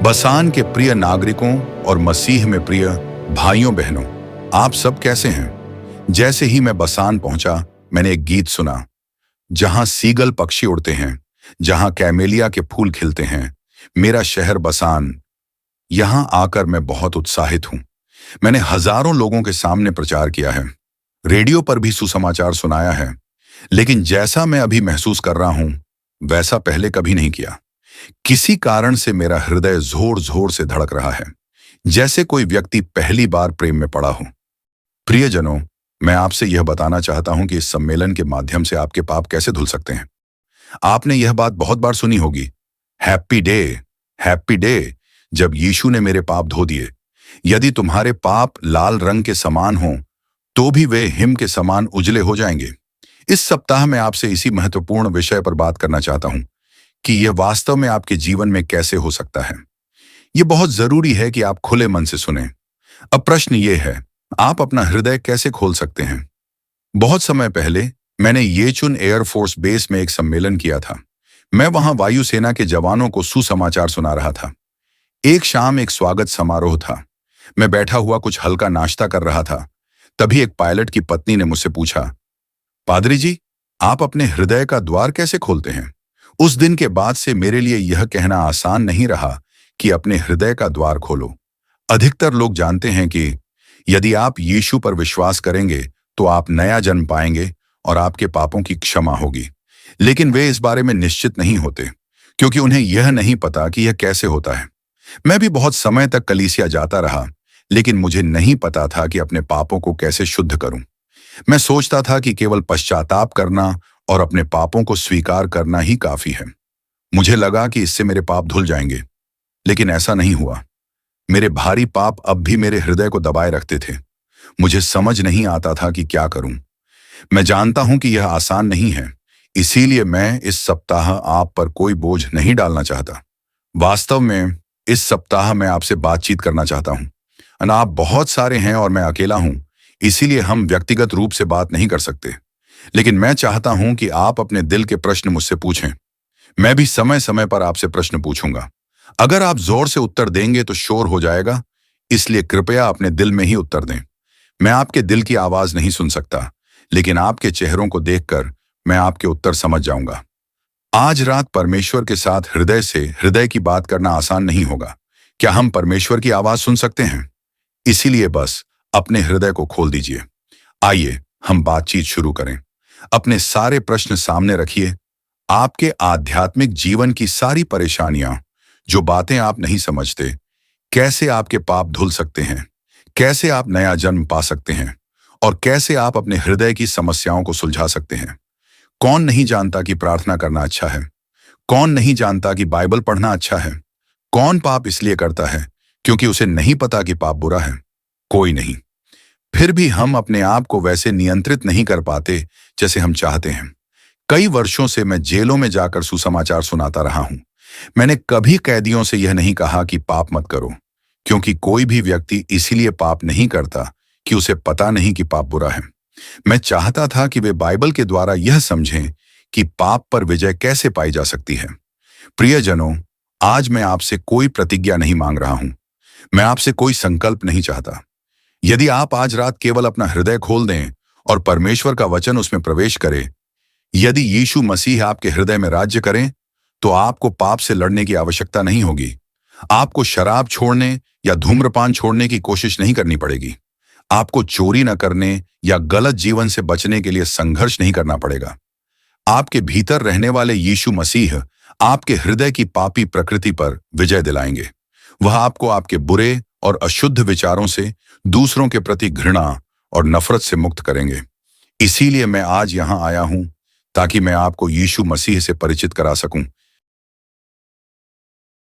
बसान के प्रिय नागरिकों और मसीह में प्रिय भाइयों बहनों, आप सब कैसे हैं? जैसे ही मैं बसान पहुंचा, मैंने एक गीत सुना, जहां सीगल पक्षी उड़ते हैं, जहां कैमेलिया के फूल खिलते हैं। मेरा शहर बसान, यहां आकर मैं बहुत उत्साहित हूं। मैंने हजारों लोगों के सामने प्रचार किया है, रेडियो पर भी सुसमाचार सुनाया है, लेकिन जैसा मैं अभी महसूस कर रहा हूं, वैसा पहले कभी नहीं किया। किसी कारण से मेरा हृदय जोर जोर से धड़क रहा है, जैसे कोई व्यक्ति पहली बार प्रेम में पड़ा हो। प्रियजनों, मैं आपसे यह बताना चाहता हूं कि इस सम्मेलन के माध्यम से आपके पाप कैसे धुल सकते हैं। आपने यह बात बहुत बार सुनी होगी, हैप्पी डे, हैप्पी डे, जब यीशु ने मेरे पाप धो दिए। यदि तुम्हारे पाप लाल रंग के समान हों, तो भी वे हिम के समान उजले हो जाएंगे। इस सप्ताह में आपसे इसी महत्वपूर्ण विषय पर बात करना चाहता हूं कि यह वास्तव में आपके जीवन में कैसे हो सकता है। यह बहुत जरूरी है कि आप खुले मन से सुने। अब प्रश्न यह है, आप अपना हृदय कैसे खोल सकते हैं? बहुत समय पहले मैंने येचुन एयरफोर्स बेस में एक सम्मेलन किया था। मैं वहां वायुसेना के जवानों को सुसमाचार सुना रहा था। एक शाम एक स्वागत समारोह था। मैं बैठा हुआ कुछ हल्का नाश्ता कर रहा था। तभी एक पायलट की पत्नी ने मुझसे पूछा, पादरी जी, आप अपने हृदय का द्वार कैसे खोलते हैं? उस दिन के बाद से मेरे लिए यह कहना आसान नहीं रहा कि अपने हृदय का द्वार खोलो। अधिकतर लोग जानते हैं कि यदि आप यीशु पर विश्वास करेंगे तो आप नया जन्म पाएंगे और आपके पापों की क्षमा होगी। लेकिन वे इस बारे में निश्चित नहीं होते, क्योंकि उन्हें यह नहीं पता कि यह कैसे होता है। मैं भी बहुत समय तक कलीसिया जाता रहा, लेकिन मुझे नहीं पता था कि अपने पापों को कैसे शुद्ध करूं। मैं सोचता था कि केवल पश्चाताप करना और अपने पापों को स्वीकार करना ही काफी है। मुझे लगा कि इससे मेरे पाप धुल जाएंगे, लेकिन ऐसा नहीं हुआ। मेरे भारी पाप अब भी मेरे हृदय को दबाए रखते थे। मुझे समझ नहीं आता था कि क्या करूं। मैं जानता हूं कि यह आसान नहीं है, इसीलिए मैं इस सप्ताह आप पर कोई बोझ नहीं डालना चाहता। वास्तव में इस सप्ताह मैं आपसे बातचीत करना चाहता हूं। आप बहुत सारे हैं और मैं अकेला हूं, इसीलिए हम व्यक्तिगत रूप से बात नहीं कर सकते। लेकिन मैं चाहता हूं कि आप अपने दिल के प्रश्न मुझसे पूछें। मैं भी समय समय पर आपसे प्रश्न पूछूंगा। अगर आप जोर से उत्तर देंगे तो शोर हो जाएगा, इसलिए कृपया अपने दिल में ही उत्तर दें। मैं आपके दिल की आवाज नहीं सुन सकता, लेकिन आपके चेहरों को देखकर मैं आपके उत्तर समझ जाऊंगा। आज रात परमेश्वर के साथ हृदय से हृदय की बात करना आसान नहीं होगा। क्या हम परमेश्वर की आवाज सुन सकते हैं? इसीलिए बस अपने हृदय को खोल दीजिए। आइए हम बातचीत शुरू करें। अपने सारे प्रश्न सामने रखिए। आपके आध्यात्मिक जीवन की सारी परेशानियां, जो बातें आप नहीं समझते, कैसे आपके पाप धुल सकते हैं, कैसे आप नया जन्म पा सकते हैं और कैसे आप अपने हृदय की समस्याओं को सुलझा सकते हैं। कौन नहीं जानता कि प्रार्थना करना अच्छा है? कौन नहीं जानता कि बाइबल पढ़ना अच्छा है? कौन पाप इसलिए करता है क्योंकि उसे नहीं पता कि पाप बुरा है? कोई नहीं। फिर भी हम अपने आप को वैसे नियंत्रित नहीं कर पाते जैसे हम चाहते हैं। कई वर्षों से मैं जेलों में जाकर सुसमाचार सुनाता रहा हूं। मैंने कभी कैदियों से यह नहीं कहा कि पाप मत करो, क्योंकि कोई भी व्यक्ति इसीलिए पाप नहीं करता कि उसे पता नहीं कि पाप बुरा है। मैं चाहता था कि वे बाइबल के द्वारा यह समझें कि पाप पर विजय कैसे पाई जा सकती है। प्रियजनों, आज मैं आपसे कोई प्रतिज्ञा नहीं मांग रहा हूं। मैं आपसे कोई संकल्प नहीं चाहता। यदि आप आज रात केवल अपना हृदय खोल दें और परमेश्वर का वचन उसमें प्रवेश करे, यदि यीशु मसीह आपके हृदय में राज्य करें, तो आपको पाप से लड़ने की आवश्यकता नहीं होगी। आपको शराब छोड़ने या धूम्रपान छोड़ने की कोशिश नहीं करनी पड़ेगी। आपको चोरी न करने या गलत जीवन से बचने के लिए संघर्ष नहीं करना पड़ेगा। आपके भीतर रहने वाले यीशु मसीह आपके हृदय की पापी प्रकृति पर विजय दिलाएंगे। वह आपको आपके बुरे और अशुद्ध विचारों से, दूसरों के प्रति घृणा और नफरत से मुक्त करेंगे। इसीलिए मैं आज यहां आया हूं, ताकि मैं आपको यीशु मसीह से परिचित करा सकूं,